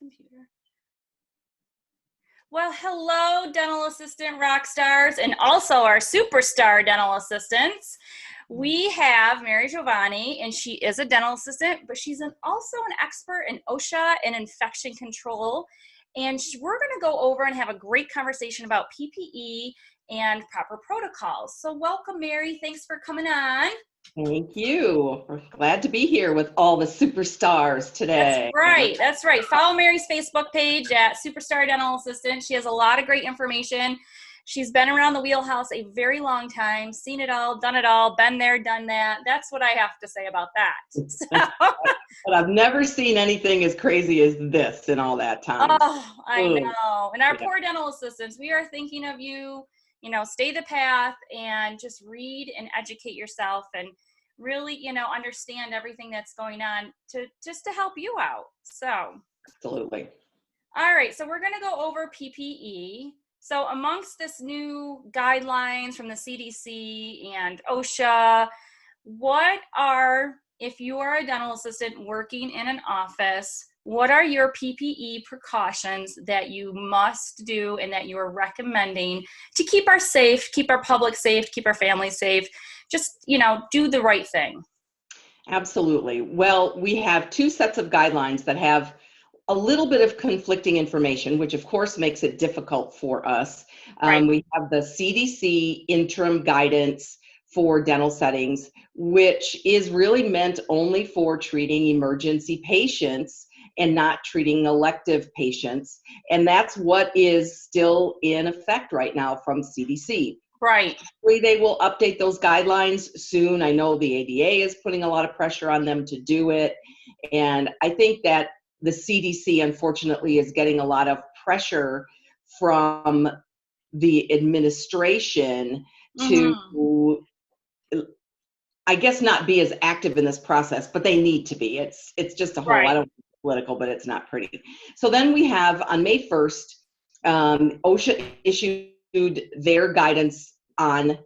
computer. Well, hello, dental assistant rock stars, and also our superstar dental assistants. We have Mary Govoni, and she is a dental assistant, but she's also an expert in OSHA and infection control. And we're going to go over and have a great conversation about PPE and proper protocols. So welcome, Mary. Thanks for coming on. Thank you. We're glad to be here with all the superstars today. That's right. Follow Mary's Facebook page at Superstar Dental Assistant. She has a lot of great information. She's been around the wheelhouse a very long time, seen it all, done it all, been there, done that. That's what I have to say about that. But I've never seen anything as crazy as this in all that time. Oh, I know. And our poor dental assistants, we are thinking of you. Stay the path and just read and educate yourself and really, understand everything that's going on to help you out. So. Absolutely. All right. So we're going to go over PPE. So amongst this new guidelines from the CDC and OSHA, if you are a dental assistant working in an office, what are your PPE precautions that you must do and that you are recommending to keep our public safe, keep our families safe, just, do the right thing? Absolutely. Well, we have two sets of guidelines that have a little bit of conflicting information, which of course makes it difficult for us. Right. We have the CDC interim guidance for dental settings, which is really meant only for treating emergency patients and not treating elective patients. And that's what is still in effect right now from CDC. Right. They will update those guidelines soon. I know the ADA is putting a lot of pressure on them to do it. And I think that the CDC, unfortunately, is getting a lot of pressure from the administration to, I guess, not be as active in this process, but they need to be. It's just a whole, I don't political, but it's not pretty. So then we have on May 1st, OSHA issued their guidance on,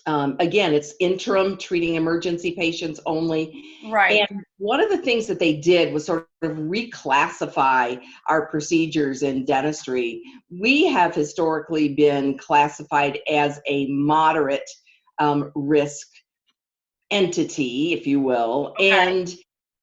again, it's interim, treating emergency patients only. Right. And one of the things that they did was sort of reclassify our procedures in dentistry. We have historically been classified as a moderate risk entity, if you will. Okay. And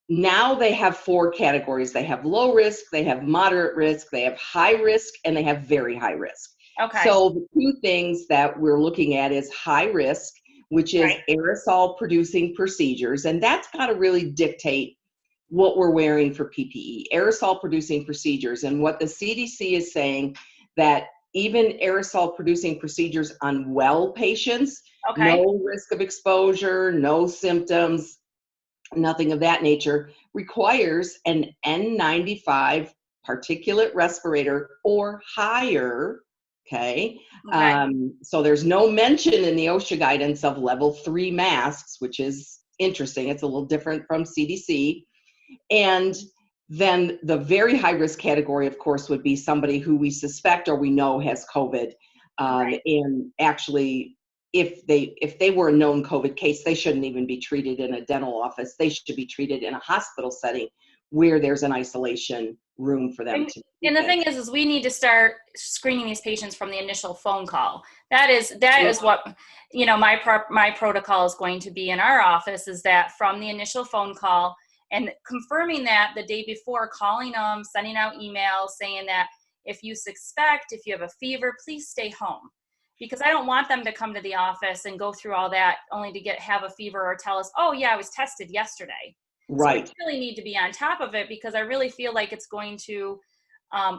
now they have four categories. They have low risk, they have moderate risk, they have high risk, and they have very high risk. Okay. So the two things that we're looking at is high risk, which is aerosol producing procedures. And that's got to really dictate what we're wearing for PPE, aerosol producing procedures. And what the CDC is saying, that even aerosol producing procedures on well patients, no risk of exposure, no symptoms, nothing of that nature, requires an N95 particulate respirator or higher. Okay. So there's no mention in the OSHA guidance of level 3 masks, which is interesting. It's a little different from CDC. And then the very high risk category, of course, would be somebody who we suspect or we know has COVID. And actually, if they were a known COVID case, they shouldn't even be treated in a dental office. They should be treated in a hospital setting where there's an isolation room for them to. And the thing is we need to start screening these patients from the initial phone call. That is what, my protocol is going to be in our office, is that from the initial phone call and confirming that the day before, calling them, sending out emails saying that if you have a fever, please stay home. Because I don't want them to come to the office and go through all that only to have a fever or tell us, oh yeah, I was tested yesterday. Right. So we really need to be on top of it, because I really feel like it's going to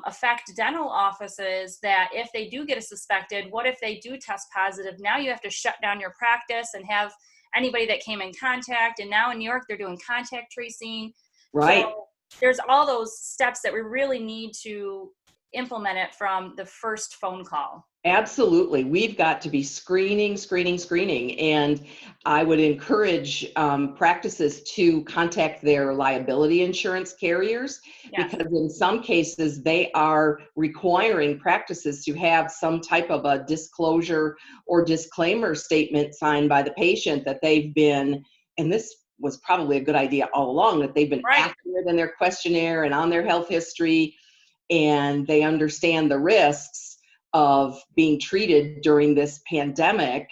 affect dental offices, that if they do get suspected, what if they do test positive? Now you have to shut down your practice and have anybody that came in contact. And now in New York, they're doing contact tracing. Right. So there's all those steps that we really need to implement it from the first phone call. Absolutely. We've got to be screening. And I would encourage practices to contact their liability insurance carriers, because in some cases they are requiring practices to have some type of a disclosure or disclaimer statement signed by the patient that they've been, and this was probably a good idea all along, that they've been Right. accurate in their questionnaire and on their health history, and they understand the risks of being treated during this pandemic,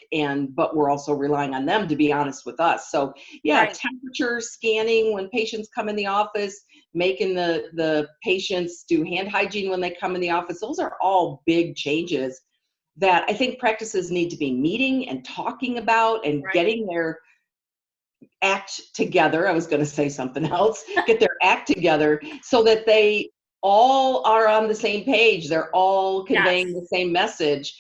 but we're also relying on them to be honest with us. So yeah, Right. temperature scanning when patients come in the office, making the patients do hand hygiene when they come in the office, those are all big changes that I think practices need to be meeting and talking about and Right. getting their act together. I was going to say something else, get their act together so that they all are on the same page. They're all Yes. conveying the same message,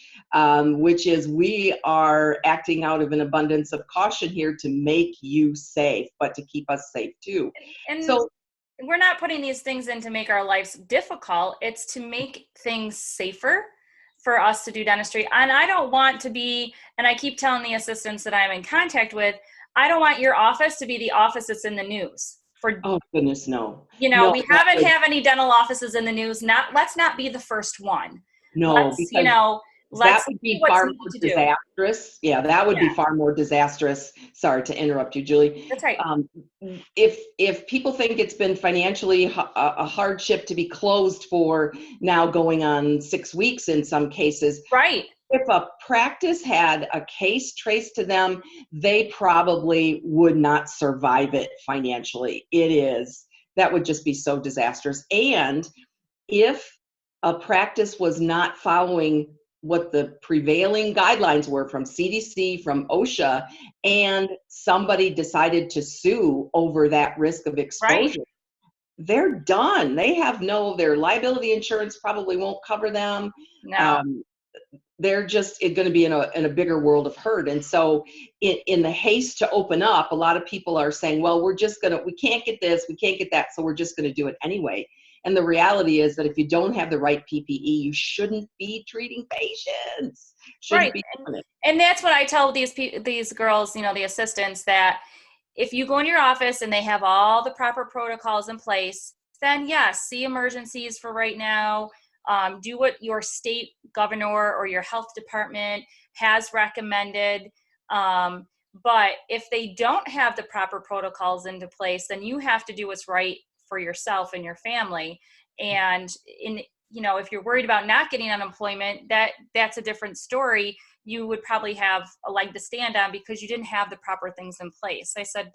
which is we are acting out of an abundance of caution here to make you safe, but to keep us safe too. And So we're not putting these things in to make our lives difficult. It's to make things safer for us to do dentistry. And I don't want to be, and I keep telling the assistants that I'm in contact with, I don't want your office to be the office that's in the news. oh goodness, no. We haven't have any dental offices in the news. Let's not be the first one. No, Let's, because that let's would see be what's far needed more to do. disastrous. Yeah, that would be Yeah. far more disastrous. Sorry to interrupt you, Julie. That's right. If people think it's been financially a hardship to be closed for now going on 6 weeks in some cases, Right. if a practice had a case traced to them, they probably would not survive it financially. That would just be so disastrous. And if a practice was not following what the prevailing guidelines were from CDC, from OSHA, and somebody decided to sue over that risk of exposure, Right. they're done. Their liability insurance probably won't cover them. No. They're just going to be in a bigger world of hurt. And so in the haste to open up, a lot of people are saying, well, we can't get this, we can't get that, so we're just going to do it anyway. And the reality is that if you don't have the right PPE, you shouldn't be treating patients. Right. Be doing it. And that's what I tell these girls, the assistants, that if you go in your office and they have all the proper protocols in place, then yes, see emergencies for right now. Do what your state governor or your health department has recommended. But if they don't have the proper protocols into place, then you have to do what's right for yourself and your family. And if you're worried about not getting unemployment, that's a different story. You would probably have a leg to stand on because you didn't have the proper things in place. I said,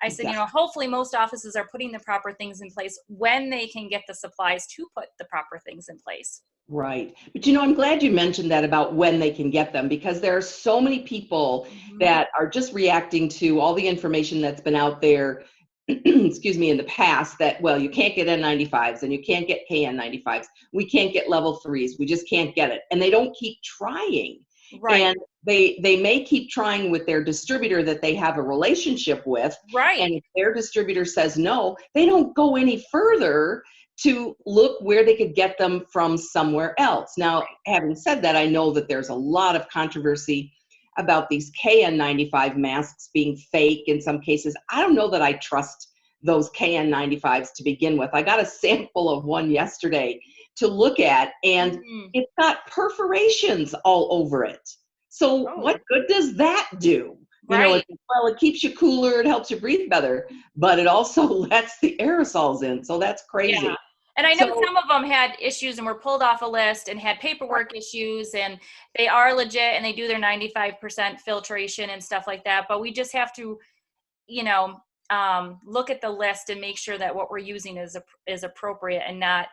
Exactly. hopefully most offices are putting the proper things in place when they can get the supplies to put the proper things in place. Right. But I'm glad you mentioned that about when they can get them, because there are so many people that are just reacting to all the information that's been out there, excuse me, in the past, that, well, you can't get N95s and you can't get KN95s. We can't get level 3s. We just can't get it. And they don't keep trying. Right. And they may keep trying with their distributor that they have a relationship with. Right. And if their distributor says no, they don't go any further to look where they could get them from somewhere else. Now, having said that, I know that there's a lot of controversy about these KN95 masks being fake in some cases. I don't know that I trust those KN95s to begin with. I got a sample of one yesterday to look at, and it's got perforations all over it. So what good does that do? Right. It keeps you cooler, it helps you breathe better, but it also lets the aerosols in. So that's crazy. Yeah. And I know some of them had issues and were pulled off a list and had paperwork issues, and they are legit and they do their 95% filtration and stuff like that. But we just have to, look at the list and make sure that what we're using is appropriate and not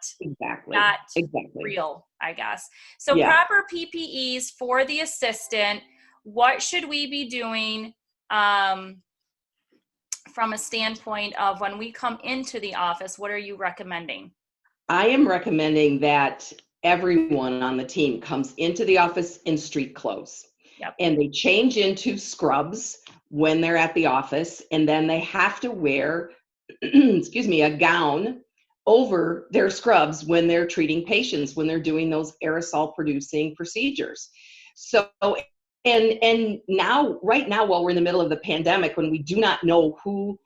real, I guess. So proper PPEs for the assistant. What should we be doing from a standpoint of when we come into the office? What are you recommending? I am recommending that everyone on the team comes into the office in street clothes. Yep. And they change into scrubs when they're at the office, and then they have to wear, a gown over their scrubs when they're treating patients, when they're doing those aerosol producing procedures. So, and now, right now, while we're in the middle of the pandemic, when we do not know who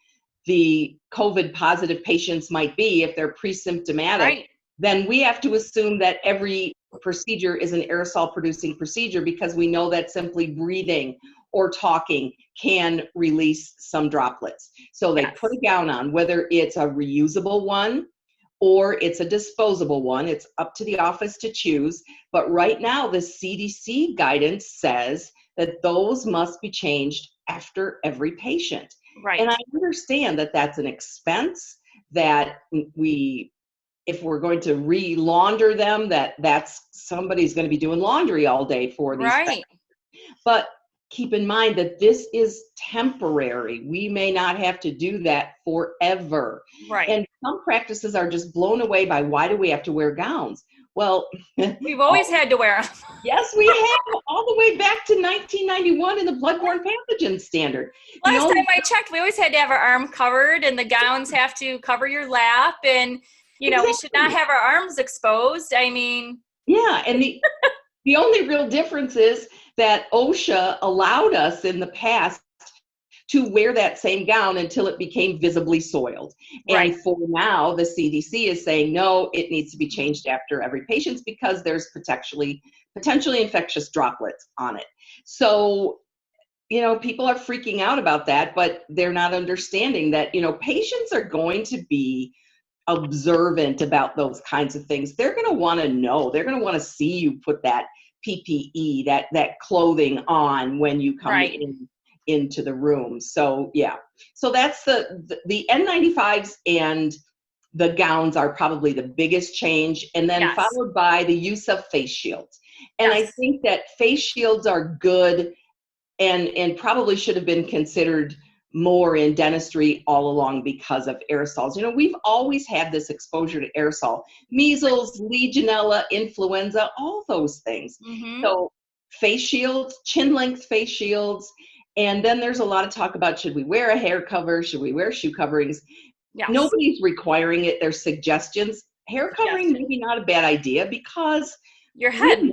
the COVID positive patients might be, if they're pre-symptomatic, then we have to assume that every procedure is an aerosol producing procedure, because we know that simply breathing or talking can release some droplets. So they Yes. put a gown on, whether it's a reusable one or it's a disposable one. It's up to the office to choose. But right now, the CDC guidance says that those must be changed after every patient. Right. And I understand that that's an expense, that if we're going to re-launder them, that's somebody's going to be doing laundry all day for these Right. things. But keep in mind that this is temporary. We may not have to do that forever. Right. And some practices are just blown away by, why do we have to wear gowns? Well, we've always had to wear them. Yes, we have, all the way back to 1991 in the bloodborne pathogen standard. Last time I checked, we always had to have our arm covered, and the gowns have to cover your lap, and Exactly. we should not have our arms exposed. I mean, yeah, and the only real difference is that OSHA allowed us in the past to wear that same gown until it became visibly soiled. Right. And for now, the CDC is saying, no, it needs to be changed after every patient because there's potentially infectious droplets on it. So, people are freaking out about that, but they're not understanding that, patients are going to be observant about those kinds of things. They're going to want to know. They're going to want to see you put that PPE, that clothing on when you come Right. into the room. So yeah. So that's the N95s and the gowns are probably the biggest change, and then Yes. followed by the use of face shields. And Yes. I think that face shields are good and probably should have been considered more in dentistry all along because of aerosols. We've always had this exposure to aerosol, measles, Legionella, influenza, all those things. Mm-hmm. So face shields, chin length face shields. And then there's a lot of talk about, should we wear a hair cover? Should we wear shoe coverings? Yes. Nobody's requiring it. There's suggestions. Hair covering, maybe not a bad idea because your head.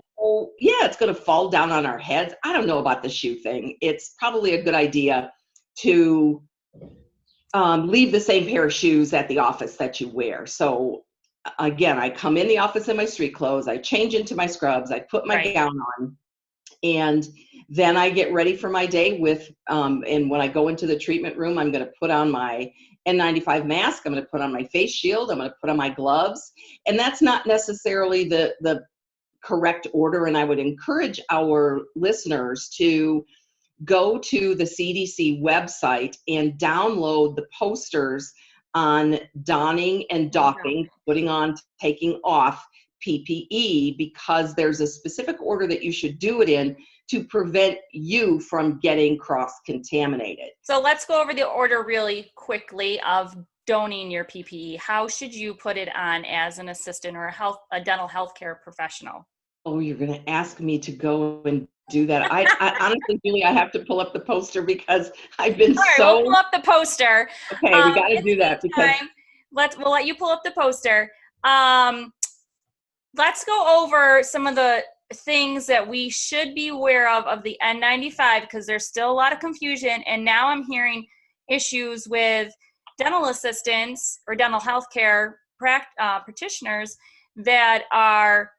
It's going to fall down on our heads. I don't know about the shoe thing. It's probably a good idea to leave the same pair of shoes at the office that you wear. So again, I come in the office in my street clothes, I change into my scrubs, I put my Right. gown on, and then I get ready for my day with, and when I go into the treatment room, I'm going to put on my N95 mask, I'm going to put on my face shield, I'm going to put on my gloves, and that's not necessarily the correct order. And I would encourage our listeners to go to the CDC website and download the posters on donning and doffing, putting on, taking off PPE, because there's a specific order that you should do it in to prevent you from getting cross-contaminated. So let's go over the order really quickly of donning your PPE. How should you put it on as an assistant or a dental healthcare professional? Oh, you're going to ask me to go and do that. I honestly, Julie, I have to pull up the poster because I've been All right, we'll pull up the poster. Okay, we got to do that because we'll let you pull up the poster. Let's go over some of the things that we should be aware of the N95, because there's still a lot of confusion. And now I'm hearing issues with dental assistants or dental healthcare practitioners that are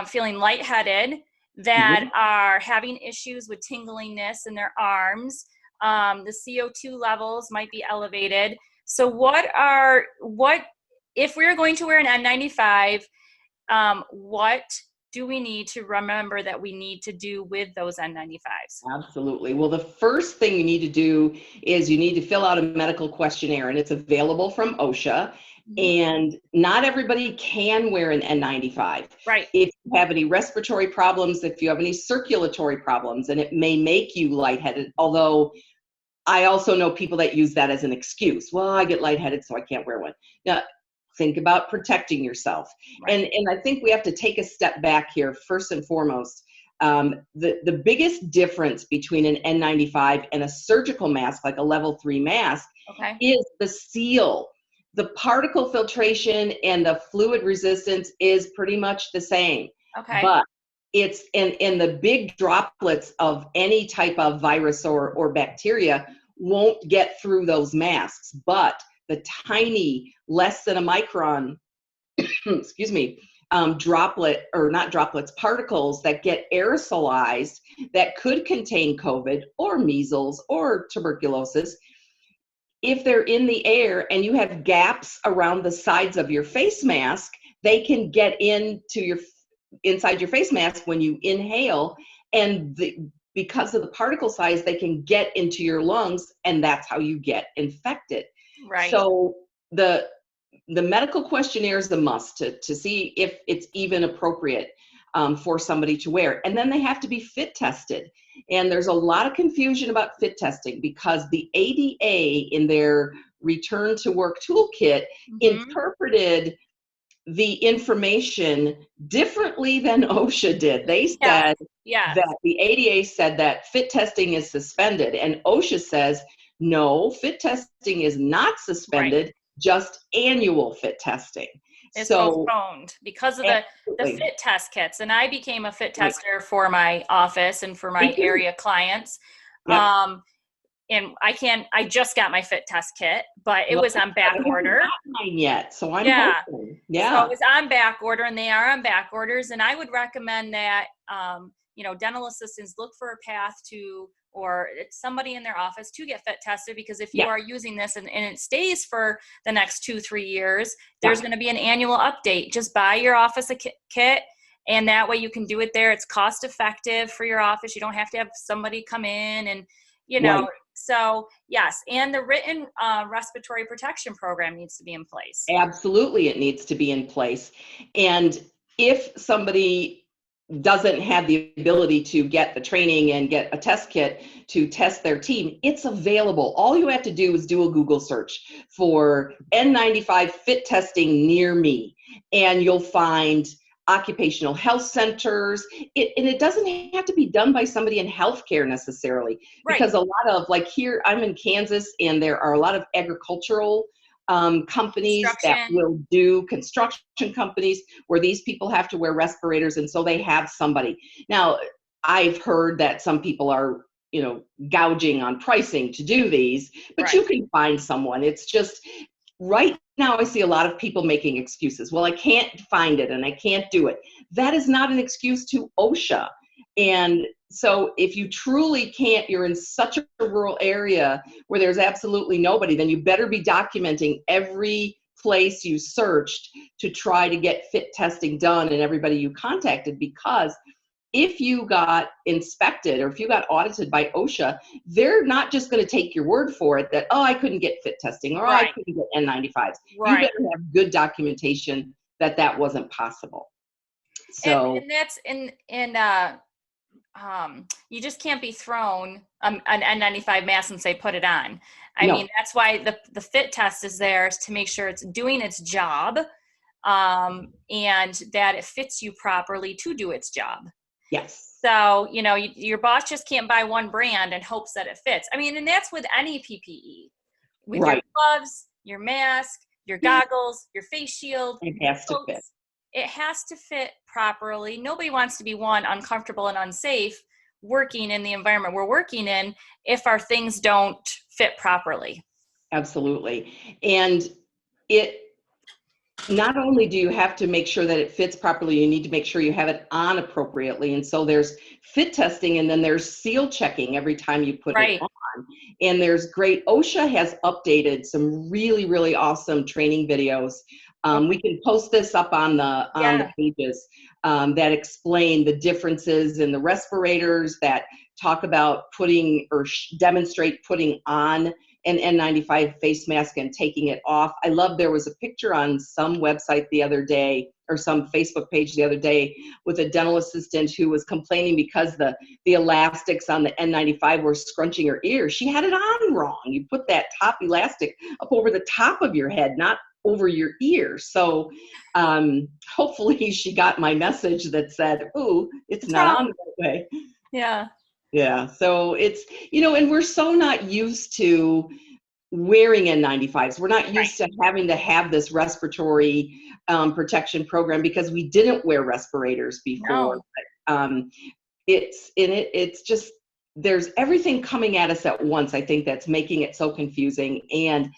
feeling lightheaded, that are having issues with tingliness in their arms. The CO2 levels might be elevated. So if we're going to wear an N95, what do we need to remember that we need to do with those N95s? Absolutely. Well, the first thing you need to do is you need to fill out a medical questionnaire, and it's available from OSHA. And not everybody can wear an N95. Right. If you have any respiratory problems, if you have any circulatory problems, and it may make you lightheaded, although I also know people that use that as an excuse. Well, I get lightheaded, so I can't wear one. Now, think about protecting yourself. Right. And I think we have to take a step back here, first and foremost. The biggest difference between an N95 and a surgical mask, like a level 3 mask, is the seal. The particle filtration and the fluid resistance is pretty much the same. But it's in the big droplets of any type of virus or bacteria won't get through those masks. But the tiny, less than a micron, excuse me, particles that get aerosolized that could contain COVID or measles or tuberculosis. If they're in the air and you have gaps around the sides of your face mask, they can get inside your face mask when you inhale, and because of the particle size, they can get into your lungs, and that's how you get infected. Right. So the medical questionnaire is a must to see if it's even appropriate for somebody to wear. And then they have to be fit tested. And there's a lot of confusion about fit testing because the ADA in their return to work toolkit interpreted the information differently than OSHA did. They said that the ADA said that fit testing is suspended, and OSHA says, no, fit testing is not suspended, just annual fit testing. It's postponed because of the fit test kits. And I became a fit tester for my office and for my area clients. Yep. And I just got my fit test kit, but it was on back order. I haven't got mine yet, so I'm hoping. Yeah. So it was on back order, and they are on back orders. And I would recommend that, dental assistants look for a path to, or it's somebody in their office to get fit tested, because if you are using this and it stays for the next 2-3 years, there's going to be an annual update. Just buy your office a kit, and that way you can do it there. It's cost effective for your office. You don't have to have somebody come in and, so yes. And the written respiratory protection program needs to be in place. Absolutely. It needs to be in place. And if somebody doesn't have the ability to get the training and get a test kit to test their team, it's available. All you have to do is do a Google search for N95 fit testing near me, and you'll find occupational health centers. And it doesn't have to be done by somebody in healthcare necessarily, because a lot of, like here, I'm in Kansas, and there are a lot of agricultural companies that will do construction companies where these people have to wear respirators, and so they have somebody. Now, I've heard that some people are, gouging on pricing to do these, but you can find someone. It's just right now I see a lot of people making excuses. Well, I can't find it and I can't do it. That is not an excuse to OSHA. And so if you truly can't, you're in such a rural area where there's absolutely nobody, then you better be documenting every place you searched to try to get fit testing done and everybody you contacted, because if you got inspected or if you got audited by OSHA, they're not just going to take your word for it that, I couldn't get fit testing, or I couldn't get N95s. You better have good documentation that wasn't possible. So and that's you just can't be thrown an N95 mask and say, put it on. I mean, that's why the fit test is there, is to make sure it's doing its job, and that it fits you properly to do its job. Yes. So, your boss just can't buy one brand and hopes that it fits. I mean, and that's with any PPE. With your gloves, your mask, your goggles, your face shield. It has to fit. It has to fit properly. Nobody wants to be, one, uncomfortable and unsafe working in the environment we're working in if our things don't fit properly. Absolutely. And not only do you have to make sure that it fits properly, you need to make sure you have it on appropriately. And so there's fit testing, and then there's seal checking every time you put it on. And there's OSHA has updated some really, really awesome training videos. We can post this up on the pages that explain the differences in the respirators, that talk about putting or demonstrate putting on an N95 face mask and taking it off. I love, there was a picture on some website the other day, or some Facebook page the other day, with a dental assistant who was complaining because the elastics on the N95 were scrunching her ears. She had it on wrong. You put that top elastic up over the top of your head, not over your ears. So hopefully she got my message that said, "Ooh, it's not on that way." Yeah. Yeah. So it's, and we're so not used to wearing N95s. We're not used to having to have this respiratory protection program, because we didn't wear respirators before. No. It's just, there's everything coming at us at once. I think that's making it so confusing. And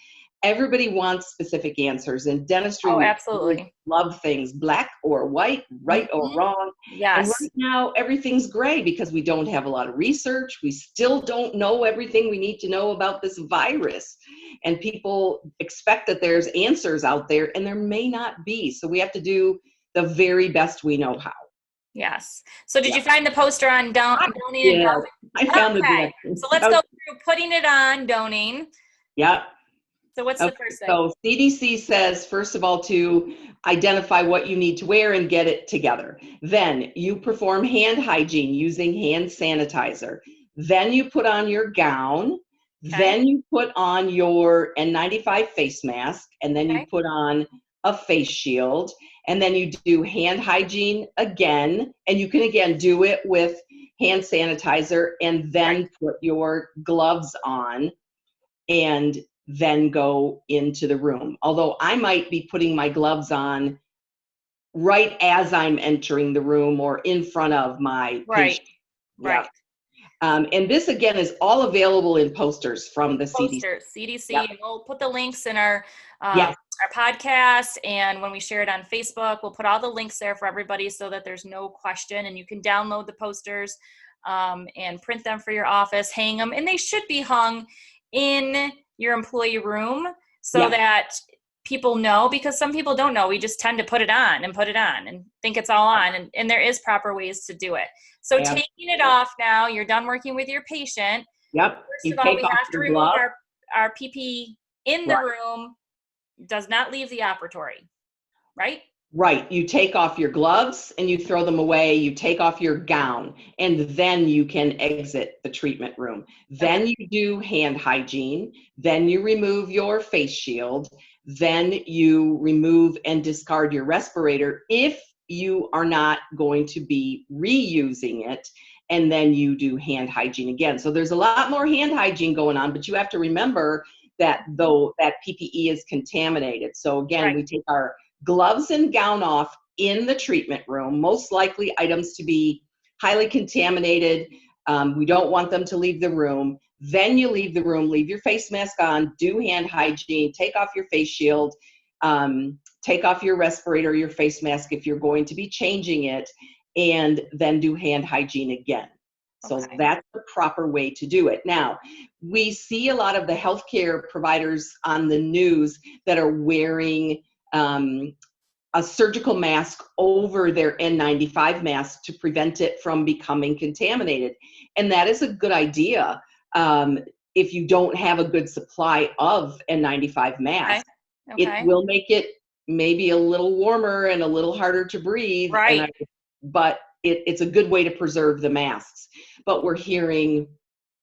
Everybody wants specific answers. In dentistry, Oh, we absolutely. love things black or white, right or wrong. And Yes. right now, everything's gray because we don't have a lot of research. We still don't know everything we need to know about this virus. And people expect that there's answers out there, and there may not be. So we have to do the very best we know how. Yes. So did you find the poster on donating? Yeah, I found the Okay. directions. So let's go through putting it on, donating. Yeah. So what's the first thing? So CDC says, first of all, to identify what you need to wear and get it together. Then you perform hand hygiene using hand sanitizer. Then you put on your gown. Okay. Then you put on your N95 face mask. And then you Okay. put on a face shield. And then you do hand hygiene again. And you can, again, do it with hand sanitizer and then put your gloves on and then go into the room. Although I might be putting my gloves on right as I'm entering the room or in front of my patient. Right. And this, again, is all available in posters from the CDC. CDC. Yep. We'll put the links in our Yes. our podcast, and when we share it on Facebook, we'll put all the links there for everybody so that there's no question, and you can download the posters and print them for your office, hang them, and they should be hung in your employee room so that people know, because some people don't know. We just tend to put it on and think it's all on, and there is proper ways to do it. So taking it off now, you're done working with your patient. Yep. First of all, we have to remove our PPE in the room. Does not leave the operatory, right? Right. You take off your gloves and you throw them away. You take off your gown, and then you can exit the treatment room. Then you do hand hygiene. Then you remove your face shield. Then you remove and discard your respirator if you are not going to be reusing it. And then you do hand hygiene again. So there's a lot more hand hygiene going on, but you have to remember that though that PPE is contaminated. So again, we take our gloves and gown off in the treatment room, most likely items to be highly contaminated. We don't want them to leave the room. Then you leave the room, leave your face mask on, do hand hygiene, take off your face shield, take off your respirator, your face mask if you're going to be changing it, and then do hand hygiene again. So that's the proper way to do it. Now, we see a lot of the healthcare providers on the news that are wearing a surgical mask over their N95 mask to prevent it from becoming contaminated. And that is a good idea if you don't have a good supply of N95 masks. It will make it maybe a little warmer and a little harder to breathe. But it's a good way to preserve the masks. But we're hearing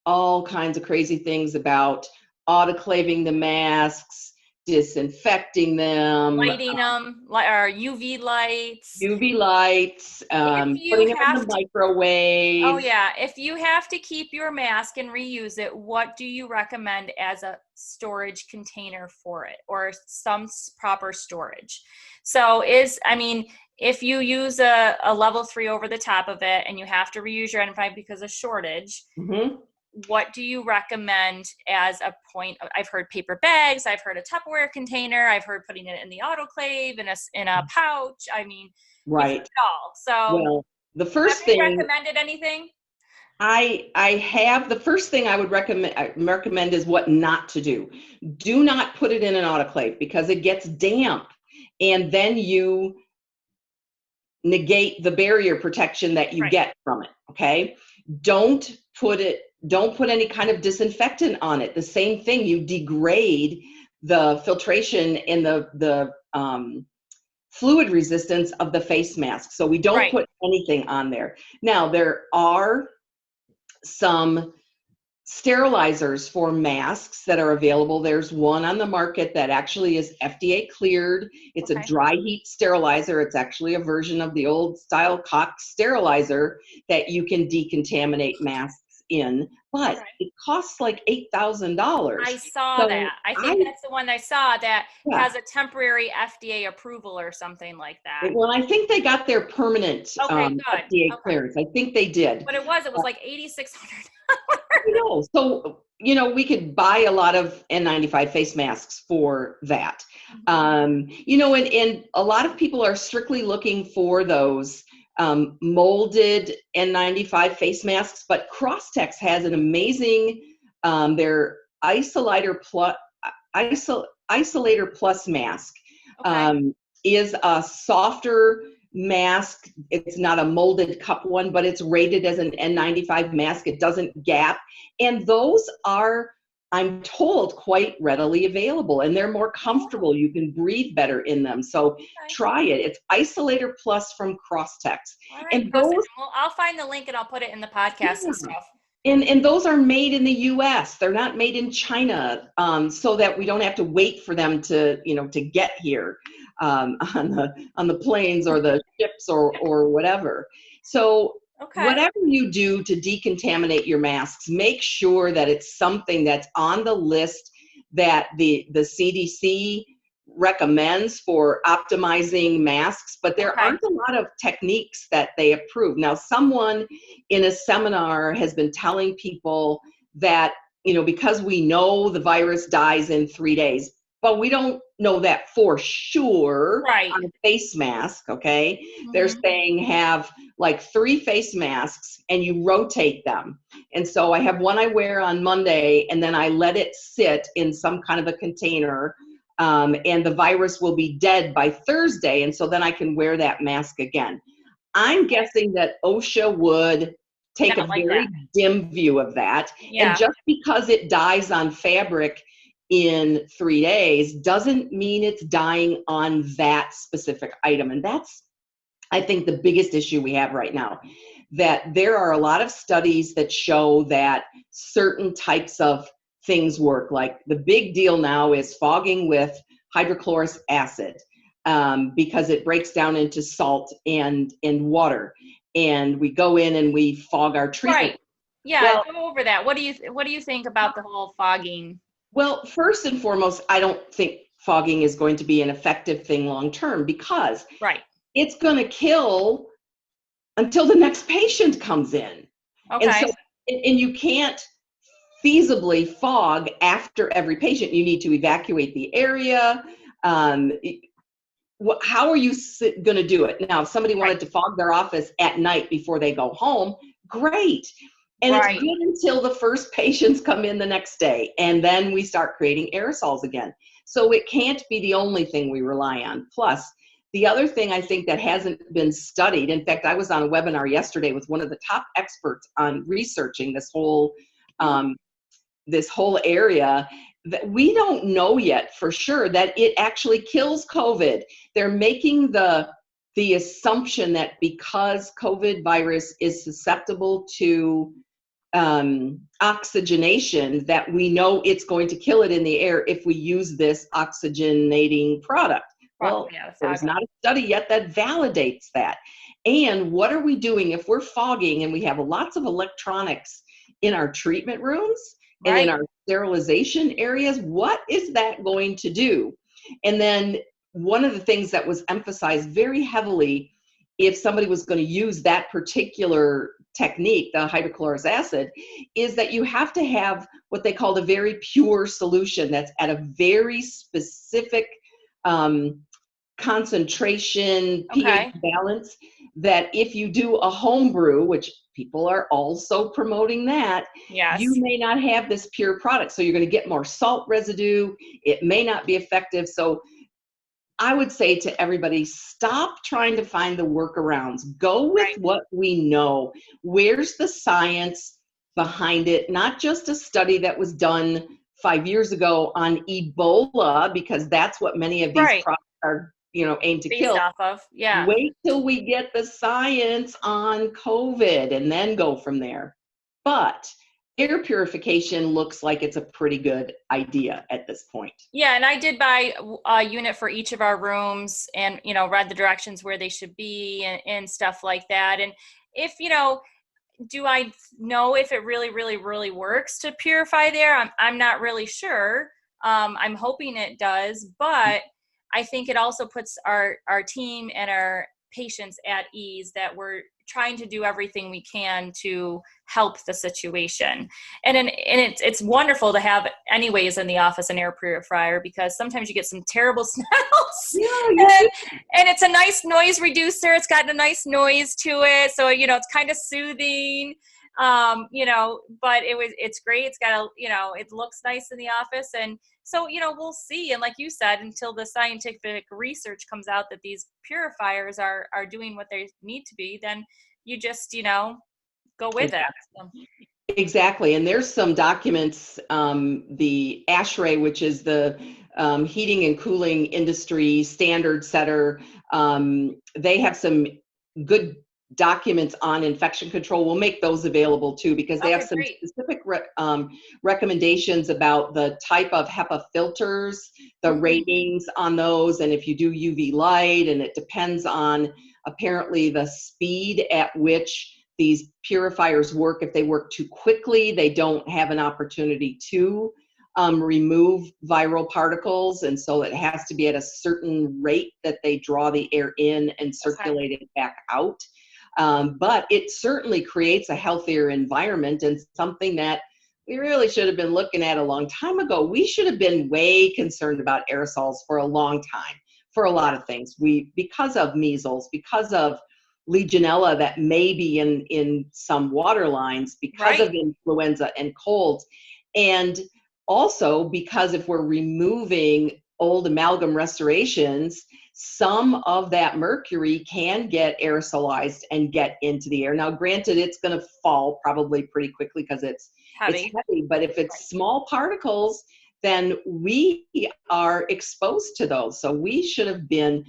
all kinds of crazy things about autoclaving the masks, disinfecting them, lighting them, or UV lights, putting them in the microwave. Oh yeah, if you have to keep your mask and reuse it, what do you recommend as a storage container for it, or some proper storage? So if you use a level 3 over the top of it and you have to reuse your N5 because of shortage, what do you recommend as a point? I've heard paper bags, I've heard a Tupperware container, I've heard putting it in the autoclave, in a pouch. Right. It all. So well, the first thing, recommended anything? I have, the first thing I would recommend is what not to do. Do not put it in an autoclave because it gets damp, and then you negate the barrier protection that you get from it. Okay. Don't put any kind of disinfectant on it. The same thing, you degrade the filtration and the fluid resistance of the face mask. So we don't put anything on there. Now, there are some sterilizers for masks that are available. There's one on the market that actually is FDA cleared. It's a dry heat sterilizer. It's actually a version of the old style Cox sterilizer that you can decontaminate masks in, but it costs like $8,000. I saw that. I think that's the one I saw that has a temporary FDA approval or something like that. Well, I think they got their permanent FDA clearance. I think they did. But it was like $8,600. I know. So we could buy a lot of N95 face masks for that. And a lot of people are strictly looking for those molded N95 face masks, but Crosstex has an amazing, their Isolator Plus mask. Is a softer mask. It's not a molded cup one, but it's rated as an N95 mask. It doesn't gap. And those are, I'm told, quite readily available, and they're more comfortable. You can breathe better in them. So try it. It's Isolator Plus from Crosstex. All right, and those, well, I'll find the link and I'll put it in the podcast and stuff. And those are made in the U.S. They're not made in China, so that we don't have to wait for them to get here on the planes or the ships or whatever. So whatever you do to decontaminate your masks, make sure that it's something that's on the list that the CDC recommends for optimizing masks, but there aren't a lot of techniques that they approve. Now, someone in a seminar has been telling people that, because we know the virus dies in 3 days, but we don't know that for sure on a face mask, okay? They're saying have like 3 face masks and you rotate them. And so I have one I wear on Monday, and then I let it sit in some kind of a container, and the virus will be dead by Thursday, and so then I can wear that mask again. I'm guessing that OSHA would take a very dim view of that. And just because it dies on fabric in 3 days doesn't mean it's dying on that specific item. And that's, I think, the biggest issue we have right now, that there are a lot of studies that show that certain types of things work. Like the big deal now is fogging with hydrochloric acid, because it breaks down into salt and water, and we go in and we fog our treatment. Right. Yeah. Go over that. What do you think about the whole fogging? Well, first and foremost, I don't think fogging is going to be an effective thing long term, because it's going to kill until the next patient comes in. And you can't feasibly fog after every patient. You need to evacuate the area. How are you going to do it? Now, if somebody wanted to fog their office at night before they go home, great. And it's good until the first patients come in the next day, and then we start creating aerosols again. So it can't be the only thing we rely on. Plus, the other thing I think that hasn't been studied, in fact, I was on a webinar yesterday with one of the top experts on researching this whole area, that we don't know yet for sure that it actually kills COVID. They're making the assumption that because COVID virus is susceptible to oxygenation, that we know it's going to kill it in the air if we use this oxygenating product. Well, there's not a study yet that validates that. And what are we doing if we're fogging and we have lots of electronics in our treatment rooms and in our sterilization areas? What is that going to do? And then one of the things that was emphasized very heavily, if somebody was going to use that particular technique, the hydrochloric acid, is that you have to have what they call a very pure solution that's at a very specific concentration, pH balance, that if you do a home brew, which people are also promoting that, you may not have this pure product. So you're going to get more salt residue. It may not be effective. So I would say to everybody, stop trying to find the workarounds. Go with what we know. Where's the science behind it? Not just a study that was done 5 years ago on Ebola, because that's what many of these products are, aimed to kill. Off of. Wait till we get the science on COVID and then go from there. But air purification looks like it's a pretty good idea at this point. Yeah, and I did buy a unit for each of our rooms, and read the directions where they should be and stuff like that. And if do I know if it really, really, really works to purify there? I'm not really sure. I'm hoping it does, but I think it also puts our team and our patients at ease, that we're trying to do everything we can to help the situation. And it's wonderful to have anyways in the office an air purifier, because sometimes you get some terrible smells. And it's a nice noise reducer. It's got a nice noise to it. So, it's kind of soothing. But it's great. It's got it looks nice in the office. And so, we'll see. And like you said, until the scientific research comes out that these purifiers are doing what they need to be, then you just, go with it. So. Exactly. And there's some documents, the ASHRAE, which is the heating and cooling industry standard setter. They have some good documents on infection control. We'll make those available too, because they have some specific recommendations about the type of HEPA filters, the ratings on those, and if you do UV light, and it depends on apparently the speed at which these purifiers work. If they work too quickly, they don't have an opportunity to remove viral particles, and so it has to be at a certain rate that they draw the air in and circulate it back out. But it certainly creates a healthier environment, and something that we really should have been looking at a long time ago. We should have been way concerned about aerosols for a long time, for a lot of things. Because of measles, because of Legionella that may be in some water lines, because of influenza and colds, and also because if we're removing old amalgam restorations, some of that mercury can get aerosolized and get into the air. Now, granted, it's going to fall probably pretty quickly because it's heavy, but if it's small particles, then we are exposed to those. So we should have been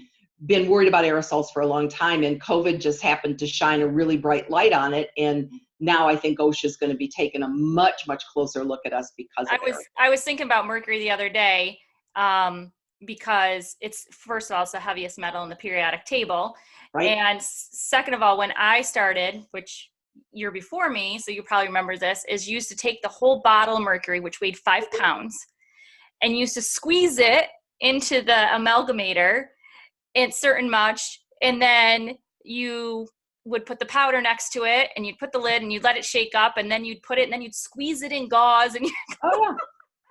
worried about aerosols for a long time, and COVID just happened to shine a really bright light on it. And now I think OSHA is going to be taking a much, much closer look at us because of it. I was thinking about mercury the other day, because it's, first of all, it's the heaviest metal in the periodic table. And second of all, when I started, which year before me, so you probably remember this, is you used to take the whole bottle of mercury, which weighed 5 pounds, and you used to squeeze it into the amalgamator in certain much, and then you would put the powder next to it, and you'd put the lid, and you'd let it shake up, and then you'd put it, and then you'd squeeze it in gauze, and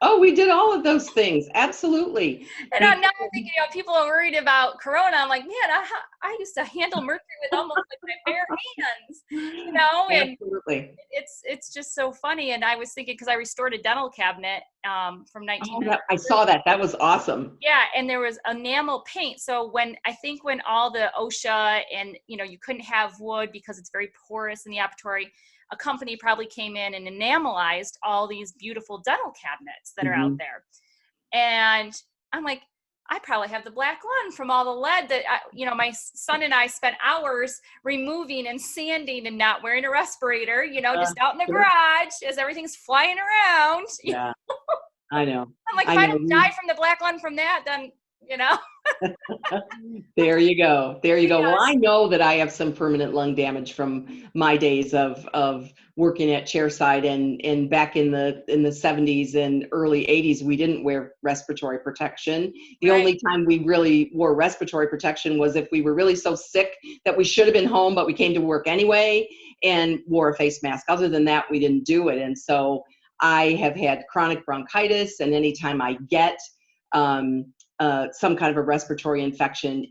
Oh, we did all of those things. Absolutely. And now I'm thinking, people are worried about Corona. I'm like, man, I used to handle mercury with almost like my bare hands, and absolutely. It's just so funny. And I was thinking, because I restored a dental cabinet from 1990. I saw that. That was awesome. Yeah, and there was enamel paint. So when all the OSHA and, you couldn't have wood because it's very porous in the operatory, a company probably came in and enamelized all these beautiful dental cabinets that are out there. And I'm like, I probably have the black lung from all the lead that, my son and I spent hours removing and sanding and not wearing a respirator, just out in the garage as everything's flying around. Yeah, I know. I'm like, if I don't die from the black lung from that, then, There you go. Well, I know that I have some permanent lung damage from my days of working at chairside, and back in the 70s and early 80s, we didn't wear respiratory protection. The only time we really wore respiratory protection was if we were really so sick that we should have been home, but we came to work anyway and wore a face mask. Other than that, we didn't do it. And so I have had chronic bronchitis, and anytime I get some kind of a respiratory infection,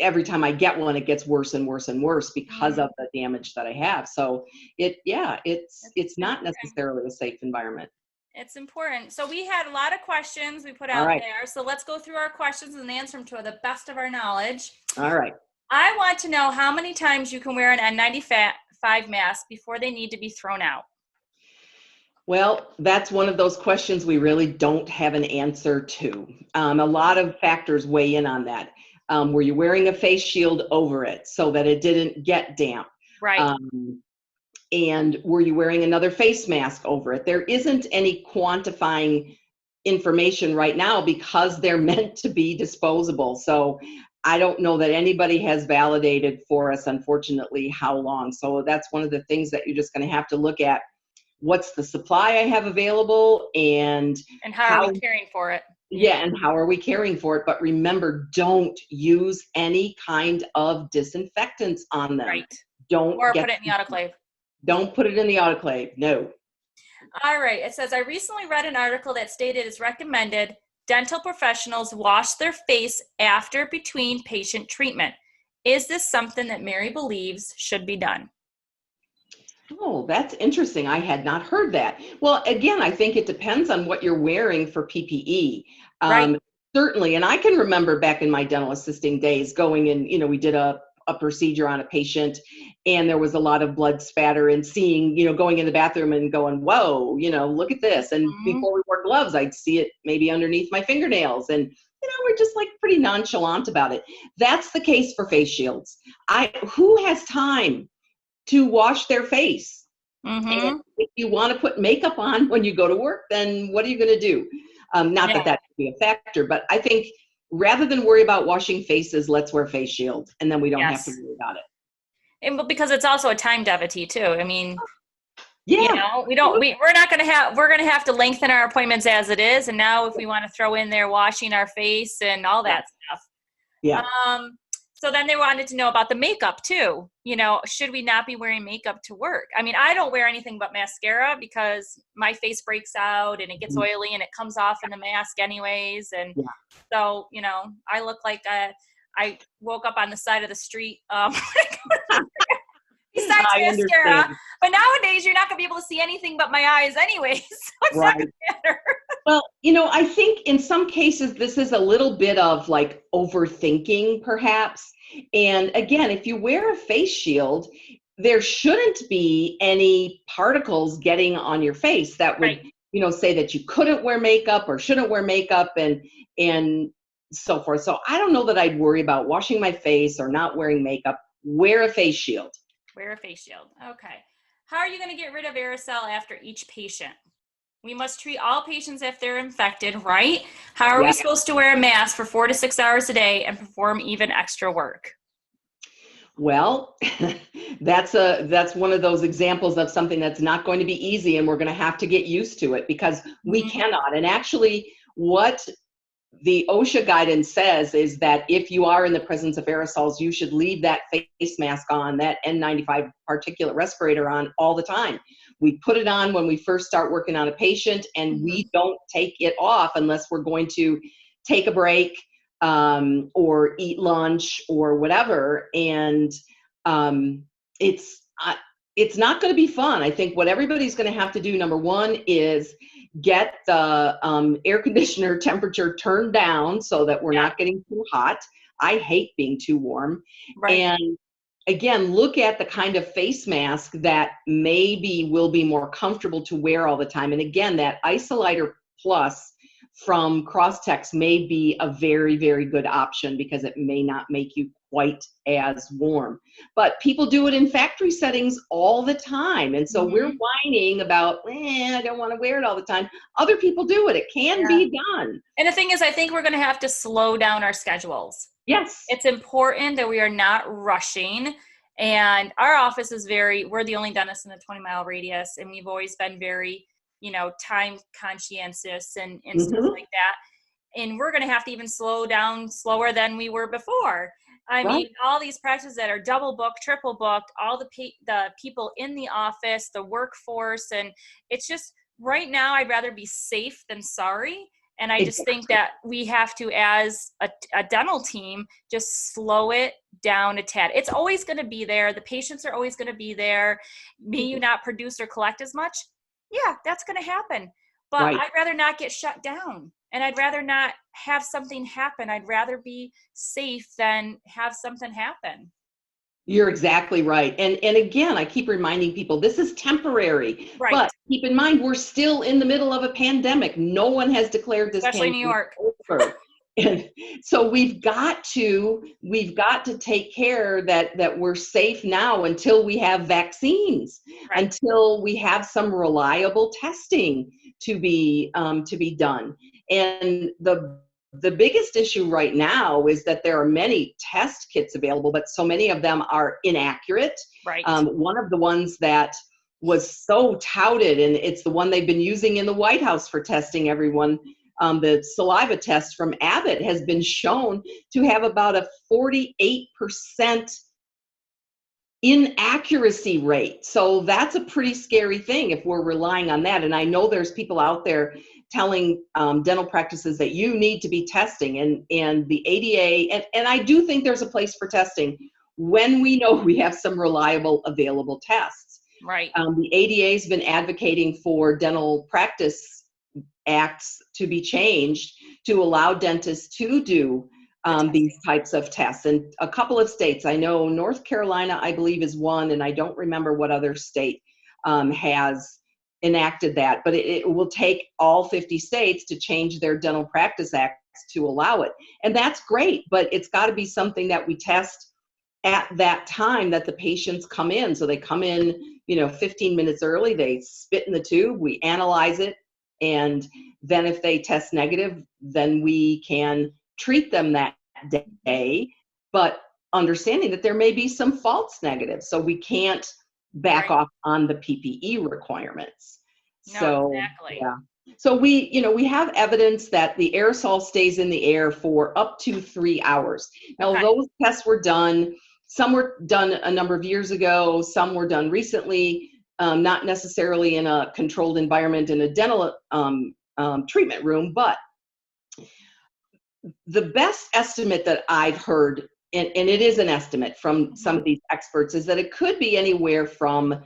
every time I get one, it gets worse and worse and worse because of the damage that I have. So it's not necessarily a safe environment. It's important. So we had a lot of questions we put out there. So let's go through our questions and answer them to the best of our knowledge. All right. I want to know how many times you can wear an N95 mask before they need to be thrown out. Well, that's one of those questions we really don't have an answer to. A lot of factors weigh in on that. Were you wearing a face shield over it so that it didn't get damp? Right. And were you wearing another face mask over it? There isn't any quantifying information right now because they're meant to be disposable. So I don't know that anybody has validated for us, unfortunately, how long. So that's one of the things that you're just going to have to look at. What's the supply I have available, and how are we caring for it? Yeah, and how are we caring for it? But remember, don't use any kind of disinfectants on them. Right. Don't Or put it in the autoclave. Don't put it in the autoclave. No. All right. It says, I recently read an article that stated it's recommended dental professionals wash their face after between patient treatment. Is this something that Mary believes should be done? Oh, that's interesting. I had not heard that. Well, again, I think it depends on what you're wearing for PPE. Right. Certainly, and I can remember back in my dental assisting days going in, we did a procedure on a patient and there was a lot of blood spatter and seeing, going in the bathroom and going, whoa, look at this. And before we wore gloves, I'd see it maybe underneath my fingernails. And, we're just like pretty nonchalant about it. That's the case for face shields. Who has time to wash their face? And if you want to put makeup on when you go to work, then what are you going to do? Not that could be a factor, but I think rather than worry about washing faces, let's wear face shields, and then we don't have to worry about it. And because it's also a time devotee too. I mean, yeah, we're going to have to lengthen our appointments as it is. And now if we want to throw in there washing our face and all that stuff. Yeah. So then they wanted to know about the makeup too. Should we not be wearing makeup to work? I mean, I don't wear anything but mascara because my face breaks out and it gets oily and it comes off in the mask anyways. And so, I look like I woke up on the side of the street. Besides mascara. But nowadays, you're not going to be able to see anything but my eyes anyways. So it's not going to matter. Well, I think in some cases, this is a little bit of like overthinking perhaps. And again, if you wear a face shield, there shouldn't be any particles getting on your face that would, say that you couldn't wear makeup or shouldn't wear makeup and so forth. So I don't know that I'd worry about washing my face or not wearing makeup. Wear a face shield. Wear a face shield. Okay. How are you going to get rid of aerosol after each patient? We must treat all patients if they're infected, right? How are we supposed to wear a mask for 4 to 6 hours a day and perform even extra work? Well, that's one of those examples of something that's not going to be easy, and we're going to have to get used to it because we cannot. And actually, what the OSHA guidance says is that if you are in the presence of aerosols, you should leave that face mask on, that N95 particulate respirator on all the time. We put it on when we first start working on a patient, and we don't take it off unless we're going to take a break or eat lunch or whatever. And it's not going to be fun. I think what everybody's going to have to do, number one, is get the air conditioner temperature turned down so that we're not getting too hot. I hate being too warm. And again, look at the kind of face mask that maybe will be more comfortable to wear all the time. And again, that Isolighter Plus from Crosstex may be a very, very good option because it may not make you quite as warm. But people do it in factory settings all the time. And so we're whining about, I don't want to wear it all the time. Other people do it. It can be done. And the thing is, I think we're going to have to slow down our schedules. Yes. It's important that we are not rushing. And our office is we're the only dentist in the 20-mile radius. And we've always been very, time conscientious and stuff like that. And we're going to have to even slow down slower than we were before. I mean, all these practices that are double booked, triple booked, all the people in the office, the workforce. And it's just right now, I'd rather be safe than sorry. And I just think that we have to, as a dental team, just slow it down a tad. It's always going to be there. The patients are always going to be there. May you not produce or collect as much? Yeah, that's going to happen. But I'd rather not get shut down. And I'd rather not have something happen. I'd rather be safe than have something happen. You're exactly right. And again, I keep reminding people, this is temporary. Right. But keep in mind, we're still in the middle of a pandemic. No one has declared this especially New York over. And so we've got to take care that we're safe now until we have vaccines, until we have some reliable testing to be done. And the biggest issue right now is that there are many test kits available, but so many of them are inaccurate. Right. One of the ones that was so touted, and it's the one they've been using in the White House for testing everyone, The saliva test from Abbott has been shown to have about a 48% inaccuracy rate. So that's a pretty scary thing if we're relying on that. And I know there's people out there telling dental practices that you need to be testing, and the ADA, and I do think there's a place for testing when we know we have some reliable available tests. Right. The ADA has been advocating for dental practice acts to be changed to allow dentists to do these types of tests. And a couple of states, I know North Carolina, I believe, is one, and I don't remember what other state has enacted that, but it will take all 50 states to change their dental practice acts to allow it. And that's great, but it's got to be something that we test at that time that the patients come in. So they come in, 15 minutes early, they spit in the tube, we analyze it, and then if they test negative, then we can treat them that day, but understanding that there may be some false negatives. So we can't back off on the PPE requirements. No, So, exactly. yeah. So we have evidence that the aerosol stays in the air for up to 3 hours. Now, those tests were done. Some were done a number of years ago. Some were done recently, not necessarily in a controlled environment in a dental treatment room, but the best estimate that I've heard, and it is an estimate from some of these experts, is that it could be anywhere from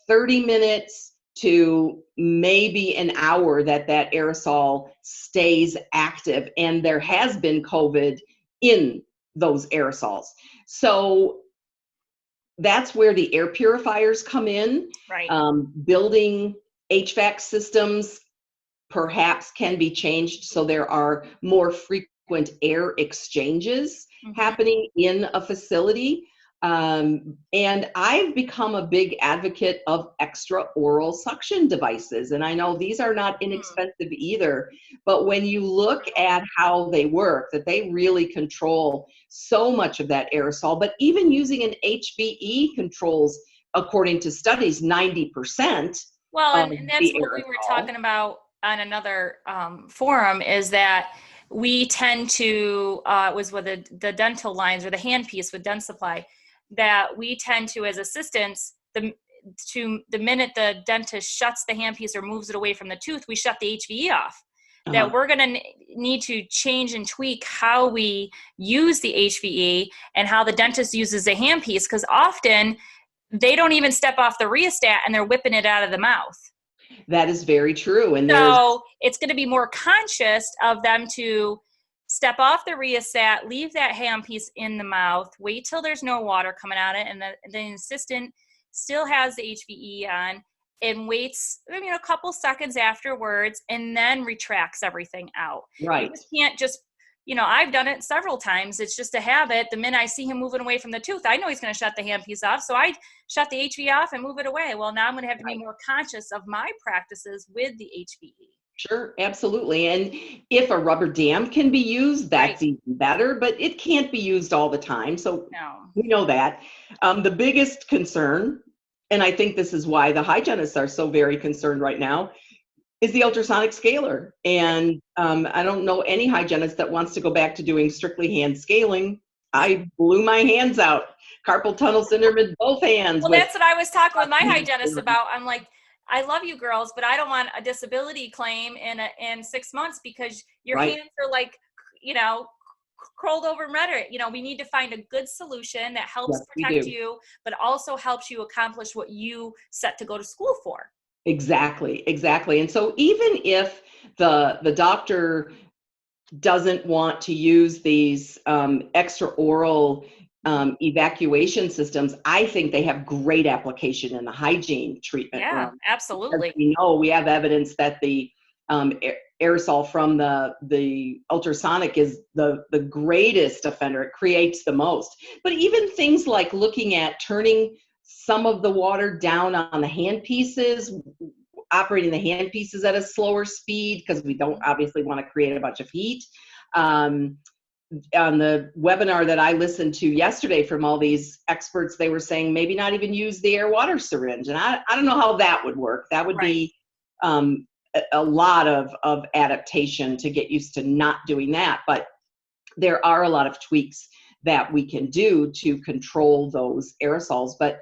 30 minutes to maybe an hour that aerosol stays active, and there has been COVID in those aerosols. So that's where the air purifiers come in. Right. Building HVAC systems perhaps can be changed so there are more frequent air exchanges happening in a facility. And I've become a big advocate of extra oral suction devices. And I know these are not inexpensive either, but when you look at how they work, that they really control so much of that aerosol, but even using an HVE controls, according to studies, 90%. Well, and that's what we were talking about on another forum, is that we tend to, it was with the dental lines or the handpiece with Dentsply, that we tend to, as assistants, the minute the dentist shuts the handpiece or moves it away from the tooth, we shut the HVE off. That we're going to need to change and tweak how we use the HVE and how the dentist uses the handpiece, because often they don't even step off the rheostat and they're whipping it out of the mouth. That is very true. And so it's going to be more conscious of them to step off the rheostat, leave that handpiece in the mouth, wait till there's no water coming out of it, and the assistant still has the HVE on and waits, a couple seconds afterwards, and then retracts everything out. Right. You just can't just, I've done it several times. It's just a habit. The minute I see him moving away from the tooth, I know he's going to shut the handpiece off. So I shut the HVE off and move it away. Well, now I'm going to have to be more conscious of my practices with the HVE. Sure, absolutely. And if a rubber dam can be used, that's even better, but it can't be used all the time. So we know that. The biggest concern, and I think this is why the hygienists are so very concerned right now, is the ultrasonic scaler. And I don't know any hygienist that wants to go back to doing strictly hand scaling. I blew my hands out, carpal tunnel syndrome in both hands. Well, that's what I was talking with my hygienist about. I'm like, I love you girls, but I don't want a disability claim in 6 months because your hands are like, curled over and ready. We need to find a good solution that helps protect you, but also helps you accomplish what you set to go to school for. Exactly. And so even if the doctor doesn't want to use these extra oral evacuation systems, I think they have great application in the hygiene treatment room. Absolutely. As we know, we have evidence that the aerosol from the ultrasonic is the greatest offender. It creates the most. But even things like looking at turning some of the water down on the hand pieces, operating the hand pieces at a slower speed, because we don't obviously want to create a bunch of heat. On the webinar that I listened to yesterday from all these experts, they were saying maybe not even use the air water syringe. And I don't know how that would work. That would be a lot of adaptation to get used to not doing that. But there are a lot of tweaks that we can do to control those aerosols. But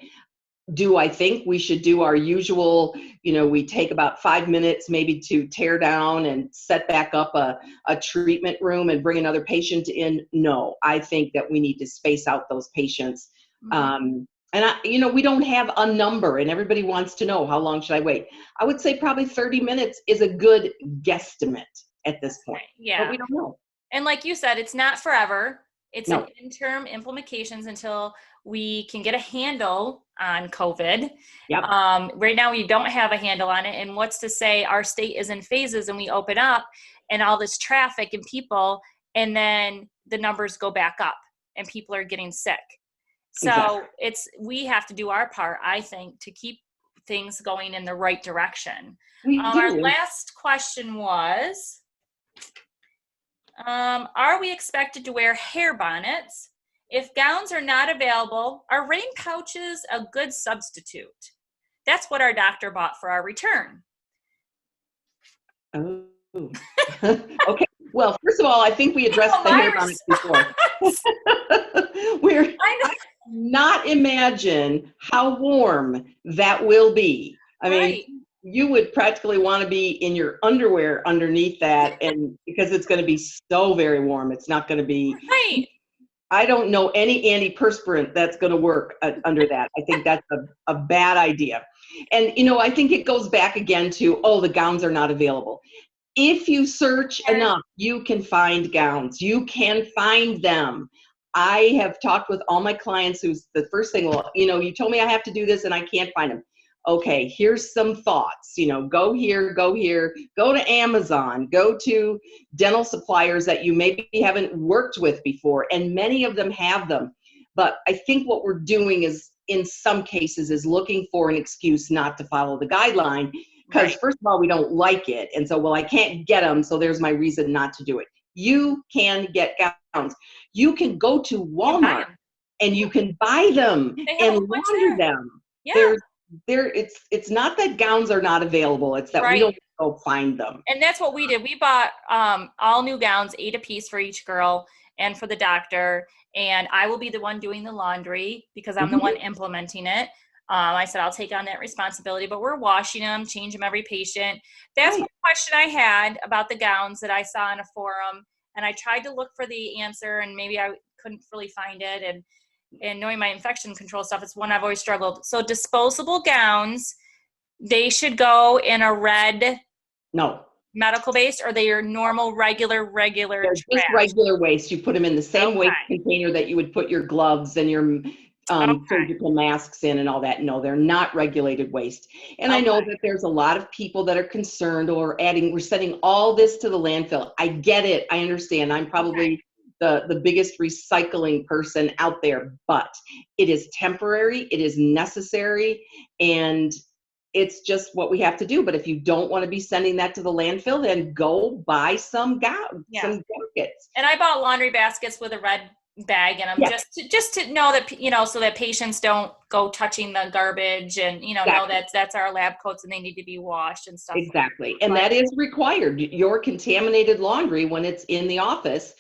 do I think we should do our usual, we take about 5 minutes maybe to tear down and set back up a treatment room and bring another patient in? No, I think that we need to space out those patients. And we don't have a number, and everybody wants to know, how long should I wait? I would say probably 30 minutes is a good guesstimate at this point. Yeah. But we don't know. And like you said, it's not forever. It's No. an interim implications until we can get a handle on COVID. Yep. Right now, we don't have a handle on it. And what's to say our state is in phases and we open up and all this traffic and people, and then the numbers go back up and people are getting sick. So Exactly. we have to do our part, I think, to keep things going in the right direction. We do. Our last question was, are we expected to wear hair bonnets? If gowns are not available, are rain pouches a good substitute? That's what our doctor bought for our return. Oh. Okay. Well, first of all, I think we addressed the hair bonnets before. I cannot imagine how warm that will be. I mean, you would practically want to be in your underwear underneath that, and because it's going to be so very warm, it's not going to be. Right. I don't know any antiperspirant that's going to work under that. I think that's a bad idea. And, I think it goes back again to, the gowns are not available. If you search enough, you can find gowns. You can find them. I have talked with all my clients who's the first thing, you told me I have to do this and I can't find them. Okay, here's some thoughts. Go here, go to Amazon, go to dental suppliers that you maybe haven't worked with before, and many of them have them. But I think what we're doing is, in some cases, is looking for an excuse not to follow the guideline, because first of all, we don't like it. And so, I can't get them, so there's my reason not to do it. You can get gowns. You can go to Walmart and you can buy them and launder them. Yeah. It's not that gowns are not available. It's that we don't go find them. And that's what we did. We bought all new gowns, 8 apiece for each girl and for the doctor. And I will be the one doing the laundry because I'm the one implementing it. I said, I'll take on that responsibility, but we're washing them, change them every patient. That's one question I had about the gowns that I saw in a forum. And I tried to look for the answer, and maybe I couldn't really find it. And knowing my infection control stuff, it's one I've always struggled. So disposable gowns, they should go in a red medical waste, or they are normal, regular They're trash? just regular waste. You put them in the same waste container that you would put your gloves and your surgical masks in and all that. No, they're not regulated waste. And I know that there's a lot of people that are concerned or we're sending all this to the landfill. I get it. I understand. I'm probably the biggest recycling person out there, but it is temporary, it is necessary, and it's just what we have to do. But if you don't want to be sending that to the landfill, then go buy some some jackets. And I bought laundry baskets with a red bag in them, just to know that, so that patients don't go touching the garbage, and know that's our lab coats and they need to be washed and stuff. Exactly. And that is required. Your contaminated laundry, when it's in the office,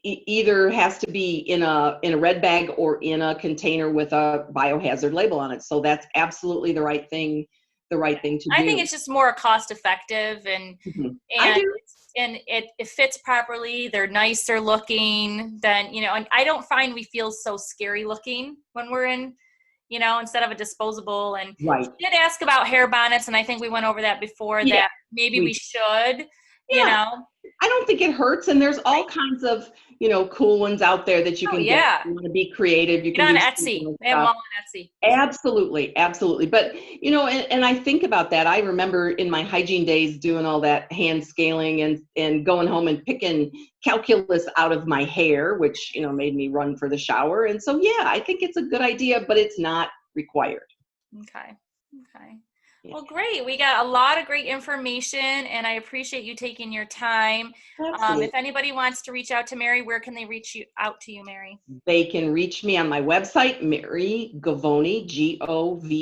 either has to be in a red bag or in a container with a biohazard label on it. So that's absolutely the right thing to do. I think it's just more cost effective, and and it fits properly. They're nicer looking than, and I don't find we feel so scary looking when we're in, instead of a disposable. And you did ask about hair bonnets, and I think we went over that before, that maybe we should, I don't think it hurts. And there's all kinds of, cool ones out there that you can get. If you want to be creative, you can get on Etsy. They have them all on Etsy. Absolutely. Absolutely. But, and I think about that. I remember in my hygiene days doing all that hand scaling and going home and picking calculus out of my hair, which, made me run for the shower. And so, I think it's a good idea, but it's not required. Okay. Well, great. We got a lot of great information, and I appreciate you taking your time. Absolutely. If anybody wants to reach out to Mary, where can they reach out to you, Mary? They can reach me on my website, Mary Govoni,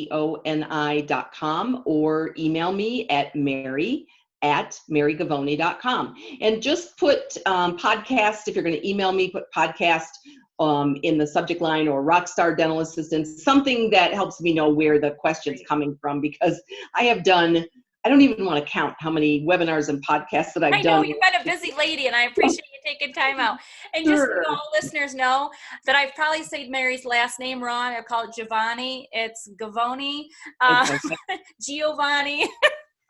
Govoni.com, or email me at mary@marygovoni.com. And just put podcast, if you're going to email me, put podcast in the subject line, or Rockstar Dental Assistant, something that helps me know where the question's coming from, because I don't even want to count how many webinars and podcasts that I've done. I know you've been a busy lady, and I appreciate you taking time out. And just so all listeners know that I've probably said Mary's last name wrong. I call it Giovanni. It's Govoni. Giovanni.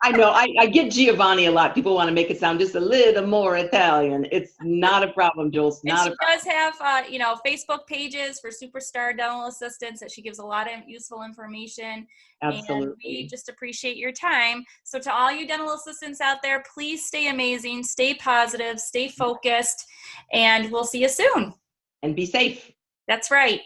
I know. I get Giovanni a lot. People want to make it sound just a little more Italian. It's not a problem, Jules. And she does have, Facebook pages for superstar dental assistants that she gives a lot of useful information. Absolutely. And we just appreciate your time. So to all you dental assistants out there, please stay amazing, stay positive, stay focused, and we'll see you soon. And be safe. That's right.